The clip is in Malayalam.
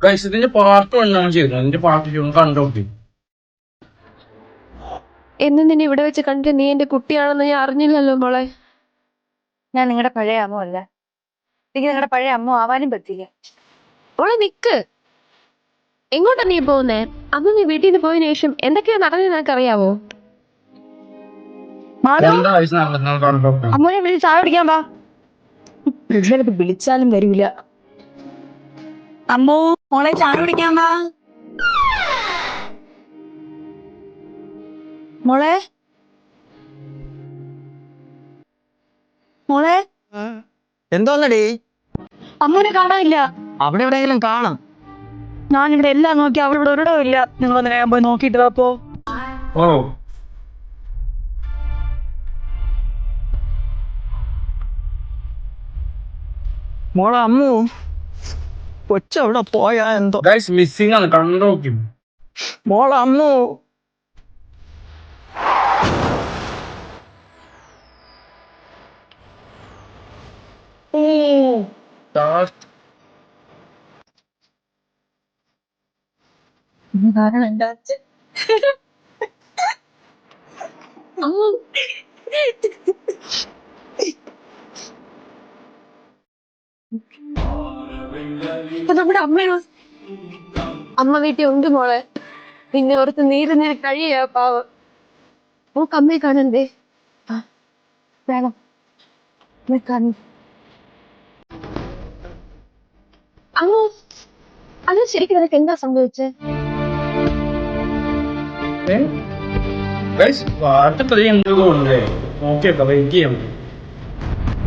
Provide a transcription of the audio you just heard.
ഗൈസ് ഇതിന്റെ പാർട്ട് വണ്ണാണ് ചെയ്തത്. അതിന്റെ പാർട്ട് ടു കണ്ടോക്കി. എന്ന് നിന്നെ ഇവിടെ വെച്ച് കണ്ടിട്ട് നീ എന്റെ കുട്ടിയാണെന്ന് ഞാൻ അറിഞ്ഞില്ലല്ലോ മോളെ. ഞാൻ നിങ്ങളുടെ പഴയ അമ്മ അല്ല. എനിക്ക് നിങ്ങളുടെ പഴയ അമ്മ ആവാനും പറ്റില്ല. മോളെ നിക്ക്. എങ്ങോട്ടാ നീ പോകുന്നേ? അന്ന് നീ വീട്ടിൽ നിന്ന് പോയതിനു ശേഷം എന്തൊക്കെയാ നടന്നത് നിനക്കറിയാവോ? എന്താ വയസ്സ് നടന്നത് കണ്ടോക്കി. അമ്മനെ വിളിച്ച് ചായ പിടിക്കാൻ വാ. വീട്ടിലേക്ക് വിളിച്ചാലും വരൂല. അമ്മോ മോളെ ചായ പിടിക്കാൻ വാ. മോളെ മോളെ എന്തോന്നടി? അമ്മനെ കാണാനില്ല. അവിടെ എവിടെയെങ്കിലും കാണാം. ഞാനിവിടെ എല്ലാം നോക്കി, അവിടെ ഇവിടെ ഒരിടവും ഇല്ല. നിങ്ങളൊന്ന് വേഗം പോയി നോക്കിയിട്ട് വാപ്പോ. ഓ മോളെ അമ്മു കൊച്ചെവിടെ പോയാ എന്തോ? ഗൈസ് മിസ്സിംഗ് ആണ്, കണ്ടോക്കി. മോളെ അമ്മു കാരണം എന്റെ അച്ഛൻ നമ്മുടെ അമ്മയോ? അമ്മ വീട്ടിൽ ഉണ്ട് മോളെ. നിന്നെ ഓർത്ത് നീര് നേരെ കഴിയാ പാവം. മോൾക്ക് അമ്മയെ കാണണ്ടേ? വേണം അമ്മ അത് ശരിക്കും നിനക്ക് എന്താ സംഭവിച്ചേ? ഗൈസ് പാർട്ട് 3 എന്തോ ഉണ്ട്. നോക്കിയേക്കാം, വെയിറ്റ് ചെയ്യാം.